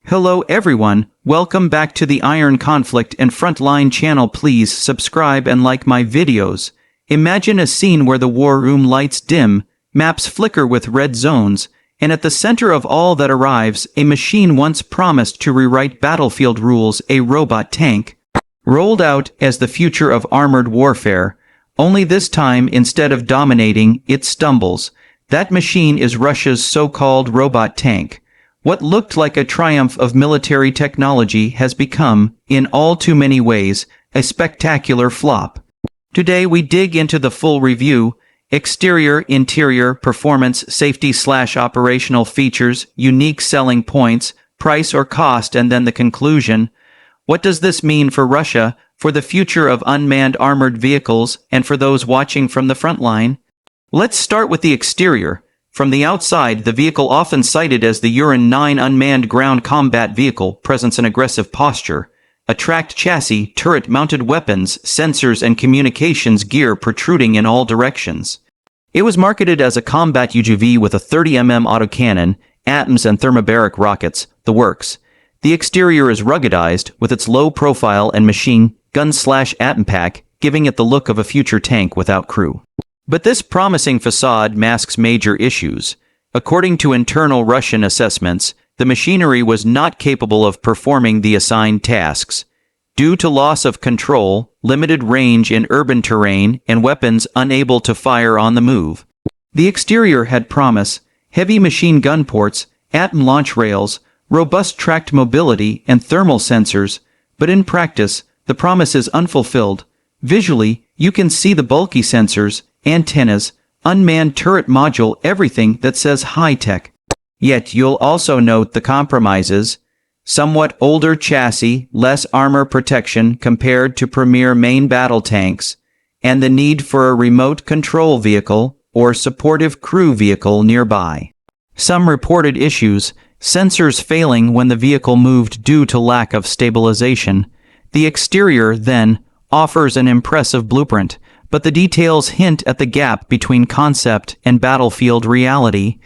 Hello everyone, welcome back to the Iron Conflict and Frontline channel. Please subscribe and like my videos. Imagine a scene where the war room lights dim, maps flicker with red zones, and at the center of all that arrives, a machine once promised to rewrite battlefield rules, a robot tank, rolled out as the future of armored warfare. Only this time, instead of dominating, it stumbles. That machine is Russia's so-called robot tank. What looked like a triumph of military technology has become, in all too many ways, a spectacular flop. Today we dig into the full review: exterior, interior, performance, safety/operational features, unique selling points, price or cost, and then the conclusion. What does this mean for Russia, for the future of unmanned armored vehicles, and for those watching from the front line? Let's start with the exterior. From the outside, the vehicle, often cited as the Uran 9 unmanned ground combat vehicle, presents an aggressive posture. A tracked chassis, turret-mounted weapons, sensors, and communications gear protruding in all directions. It was marketed as a combat UGV with a 30mm autocannon, ATOMs and thermobaric rockets, the works. The exterior is ruggedized, with its low profile and machine gun/atom pack, giving it the look of a future tank without crew. But this promising facade masks major issues. According to internal Russian assessments, the machinery was not capable of performing the assigned tasks. Due to loss of control, limited range in urban terrain, and weapons unable to fire on the move. The exterior had promise: heavy machine gun ports, ATOM launch rails, robust tracked mobility, and thermal sensors, but in practice, the promise is unfulfilled. Visually, you can see the bulky sensors, antennas, unmanned turret module, everything that says high-tech. Yet you'll also note the compromises: somewhat older chassis, less armor protection compared to premier main battle tanks, and the need for a remote control vehicle or supportive crew vehicle nearby. Some reported issues: sensors failing when the vehicle moved due to lack of stabilization. The exterior, then, offers an impressive blueprint, but the details hint at the gap between concept and battlefield reality.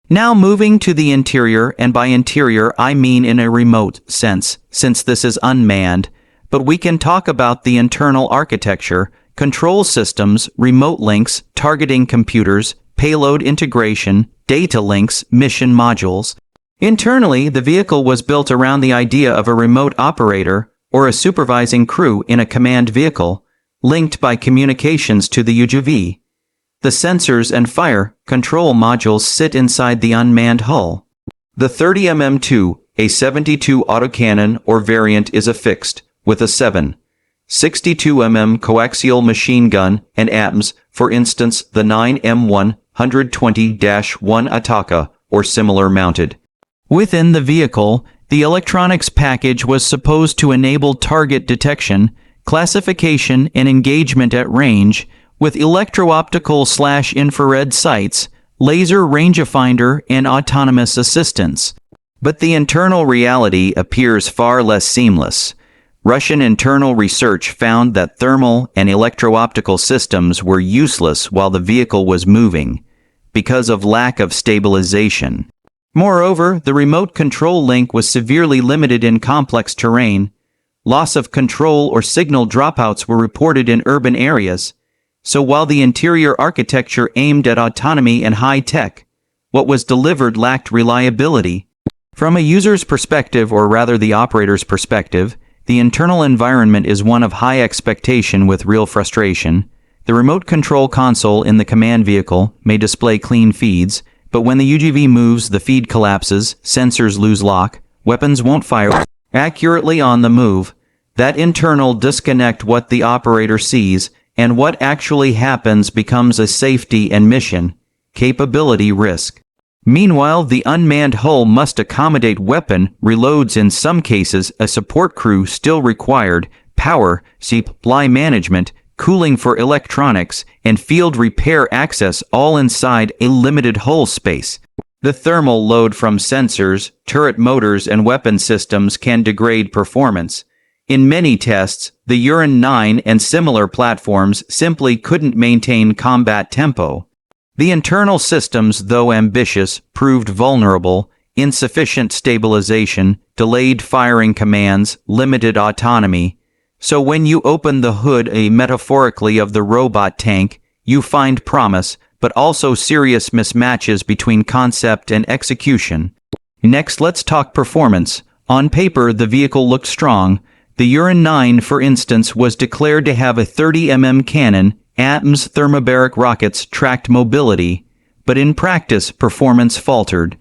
Now moving to the interior, and by interior I mean in a remote sense, since this is unmanned, but we can talk about the internal architecture, control systems, remote links, targeting computers, payload integration, data links, mission modules. Internally, the vehicle was built around the idea of a remote operator, or a supervising crew in a command vehicle, linked by communications to the UGV. The sensors and fire control modules sit inside the unmanned hull. The 30mm2, a 72 autocannon or variant, is affixed, with a 7.62mm coaxial machine gun and ATOMs, for instance the 9M1 120-1 Ataka, or similar mounted. Within the vehicle, the electronics package was supposed to enable target detection, classification, and engagement at range, with electro-optical/infrared sights, laser rangefinder, and autonomous assistance. But the internal reality appears far less seamless. Russian internal research found that thermal and electro-optical systems were useless while the vehicle was moving, because of lack of stabilization. Moreover, the remote control link was severely limited in complex terrain. Loss of control or signal dropouts were reported in urban areas. So while the interior architecture aimed at autonomy and high-tech, what was delivered lacked reliability. From a user's perspective, or rather the operator's perspective, the internal environment is one of high expectation with real frustration. The remote control console in the command vehicle may display clean feeds, but when the UGV moves, the feed collapses, sensors lose lock, weapons won't fire accurately on the move. That internal disconnect, what the operator sees and what actually happens, becomes a safety and mission capability risk. Meanwhile, the unmanned hull must accommodate weapon reloads, in some cases a support crew still required, power, supply management, cooling for electronics, and field repair access, all inside a limited hull space. The thermal load from sensors, turret motors, and weapon systems can degrade performance. In many tests, the Uran 9 and similar platforms simply couldn't maintain combat tempo. The internal systems, though ambitious, proved vulnerable. insufficient stabilization, delayed firing commands, limited autonomy. So when you open the hood metaphorically of the robot tank, you find promise, but also serious mismatches between concept and execution. Next, let's talk performance. On paper, the vehicle looked strong. The Uran 9, for instance, was declared to have a 30 cannon, ATOMS thermobaric rockets tracked mobility, but in practice, performance faltered.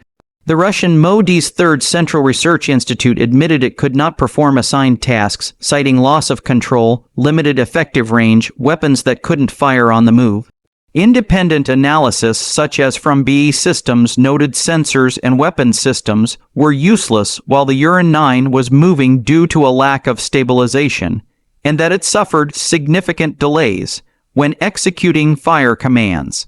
The Russian MODI's Third Central Research Institute admitted it could not perform assigned tasks, citing loss of control, limited effective range, weapons that couldn't fire on the move. Independent analysis, such as from BAE Systems, noted sensors and weapon systems were useless while the Uran 9 was moving due to a lack of stabilization, and that it suffered significant delays when executing fire commands.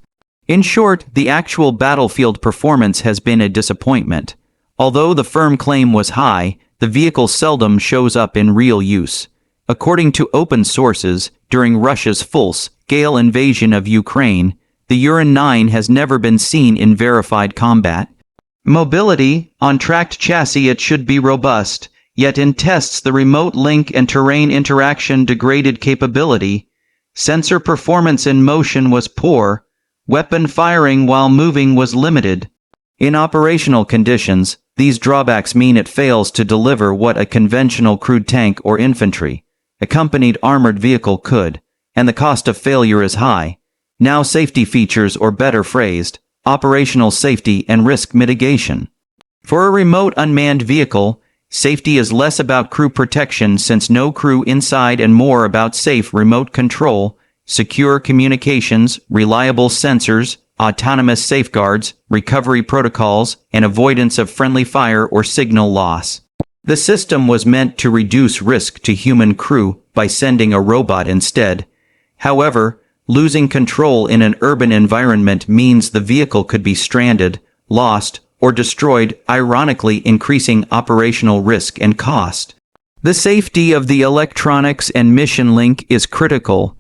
In short, the actual battlefield performance has been a disappointment. Although the firm claim was high, the vehicle seldom shows up in real use. According to open sources, during Russia's full-scale invasion of Ukraine, the Uran 9 has never been seen in verified combat. Mobility: on tracked chassis it should be robust, yet in tests the remote link and terrain interaction degraded capability. Sensor performance in motion was poor. Weapon firing while moving was limited. In operational conditions, these drawbacks mean it fails to deliver what a conventional crude tank or infantry accompanied armored vehicle could, and the cost of failure is high. Now safety features, or better phrased, operational safety and risk mitigation. For a remote unmanned vehicle, safety is less about crew protection since no crew inside and more about safe remote control, secure communications, reliable sensors, autonomous safeguards, recovery protocols, and avoidance of friendly fire or signal loss. The system was meant to reduce risk to human crew by sending a robot instead. However, losing control in an urban environment means the vehicle could be stranded, lost, or destroyed, ironically increasing operational risk and cost. The safety of the electronics and mission link is critical,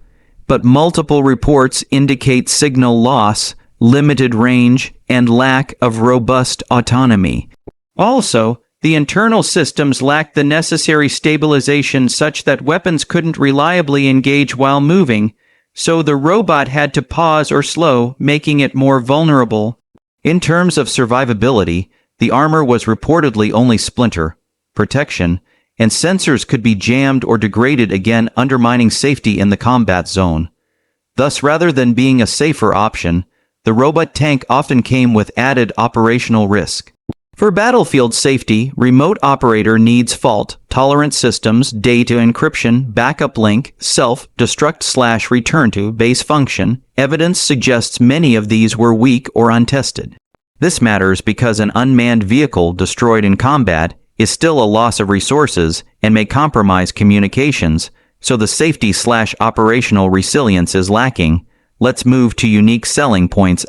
but multiple reports indicate signal loss, limited range, and lack of robust autonomy. Also, the internal systems lacked the necessary stabilization such that weapons couldn't reliably engage while moving, so the robot had to pause or slow, making it more vulnerable. In terms of survivability, the armor was reportedly only splinter protection, and sensors could be jammed or degraded, again undermining safety in the combat zone. Thus, rather than being a safer option, the robot tank often came with added operational risk. For battlefield safety, remote operator needs fault-tolerant systems, data encryption, backup link, self-destruct/return to base function. Evidence suggests many of these were weak or untested. This matters because an unmanned vehicle destroyed in combat is still a loss of resources and may compromise communications, so the safety/operational resilience is lacking. Let's move to unique selling points.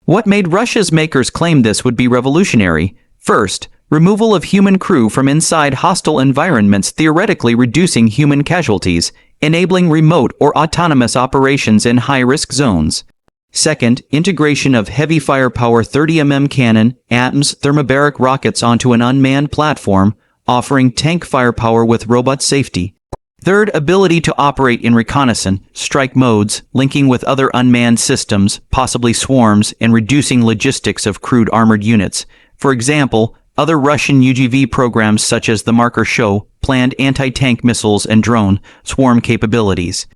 What made Russia's makers claim this would be revolutionary? First, removal of human crew from inside hostile environments, theoretically reducing human casualties, enabling remote or autonomous operations in high-risk zones. Second, integration of heavy firepower 30 cannon, ATOMS thermobaric rockets onto an unmanned platform, offering tank firepower with robot safety. Third, ability to operate in reconnaissance, strike modes, linking with other unmanned systems, possibly swarms, and reducing logistics of crewed armored units. For example, other Russian UGV programs such as the Marker show planned anti-tank missiles and drone swarm capabilities.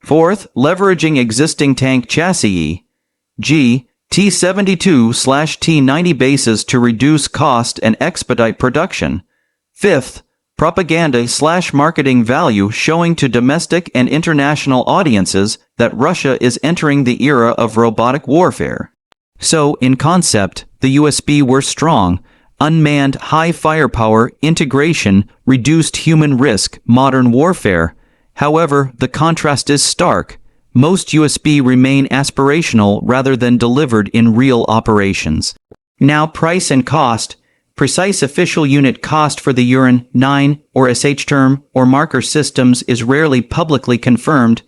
Fourth, leveraging existing tank chassis T-72/T-90 bases to reduce cost and expedite production. Fifth, propaganda/marketing value, showing to domestic and international audiences that Russia is entering the era of robotic warfare. So, in concept, the USB were strong. Unmanned, high firepower, integration, reduced human risk, modern warfare. However, the contrast is stark. Most USB remain aspirational rather than delivered in real operations. Now, price and cost. Precise official unit cost for the Uran 9 or SH-term or Marker systems is rarely publicly confirmed,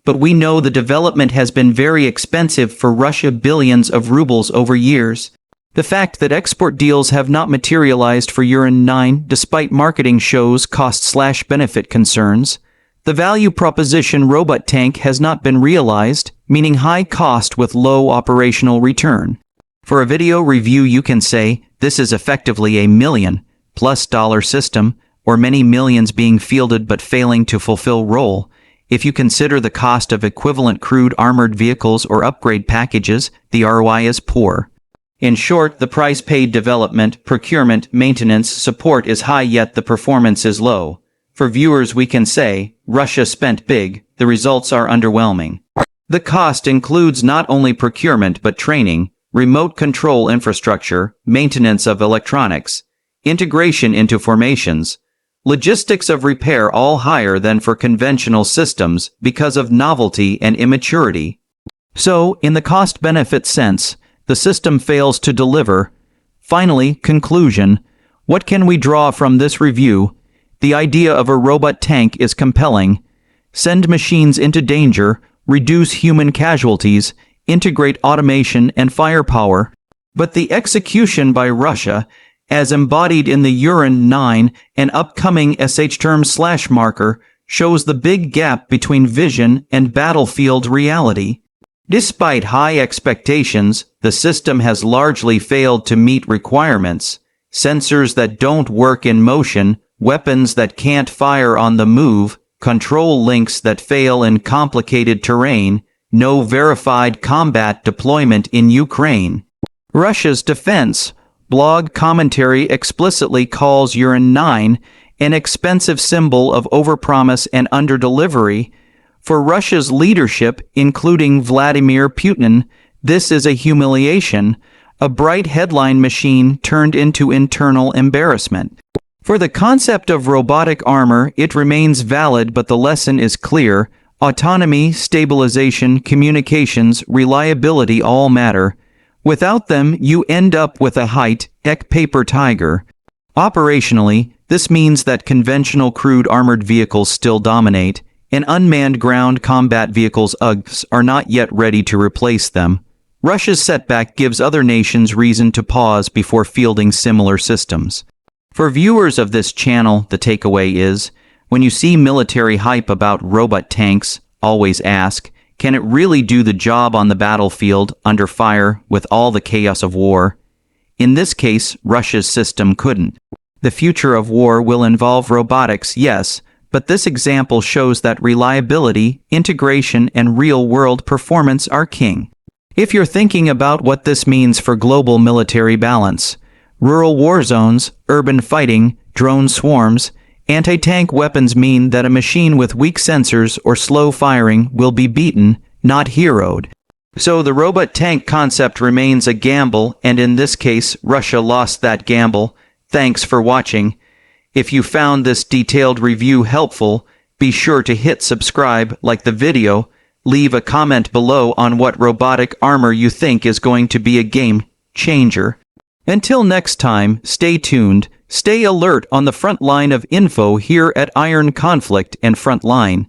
but we know the development has been very expensive for Russia, billions of rubles over years. The fact that export deals have not materialized for Urine 9 despite marketing shows cost/benefit concerns. The value proposition robot tank has not been realized, meaning high cost with low operational return. For a video review you can say, this is effectively a $1 million+ system, or many millions being fielded but failing to fulfill role. If you consider the cost of equivalent crewed armored vehicles or upgrade packages, the ROI is poor. In short, the price paid development, procurement, maintenance, support is high yet the performance is low. For viewers we can say, Russia spent big, the results are underwhelming. The cost includes not only procurement but training, remote control infrastructure, maintenance of electronics, integration into formations, logistics of repair, all higher than for conventional systems because of novelty and immaturity. So, in the cost-benefit sense, the system fails to deliver. Finally, conclusion. What can we draw from this review? The idea of a robot tank is compelling. Send machines into danger, reduce human casualties, integrate automation and firepower. But the execution by Russia, as embodied in the Urine 9 and upcoming SH term/marker, shows the big gap between vision and battlefield reality. Despite high expectations, the system has largely failed to meet requirements. Sensors that don't work in motion, weapons that can't fire on the move, control links that fail in complicated terrain, no verified combat deployment in Ukraine. Russia's defense blog commentary explicitly calls Urine 9 an expensive symbol of overpromise and underdelivery. For Russia's leadership, including Vladimir Putin, this is a humiliation, a bright headline machine turned into internal embarrassment. For the concept of robotic armor, it remains valid, but the lesson is clear. Autonomy, stabilization, communications, reliability all matter. Without them, you end up with a high-tech paper tiger. Operationally, this means that conventional crewed armored vehicles still dominate, and unmanned ground combat vehicles UGVs are not yet ready to replace them. Russia's setback gives other nations reason to pause before fielding similar systems. For viewers of this channel, the takeaway is, when you see military hype about robot tanks, always ask, can it really do the job on the battlefield, under fire, with all the chaos of war? In this case, Russia's system couldn't. The future of war will involve robotics, yes, but this example shows that reliability, integration, and real-world performance are king. If you're thinking about what this means for global military balance, rural war zones, urban fighting, drone swarms, anti-tank weapons mean that a machine with weak sensors or slow firing will be beaten, not heroed. So the robot tank concept remains a gamble, and in this case, Russia lost that gamble. Thanks for watching. If you found this detailed review helpful, be sure to hit subscribe, like the video, leave a comment below on what robotic armor you think is going to be a game changer. Until next time, stay tuned, stay alert on the front line of info here at Iron Conflict and Frontline.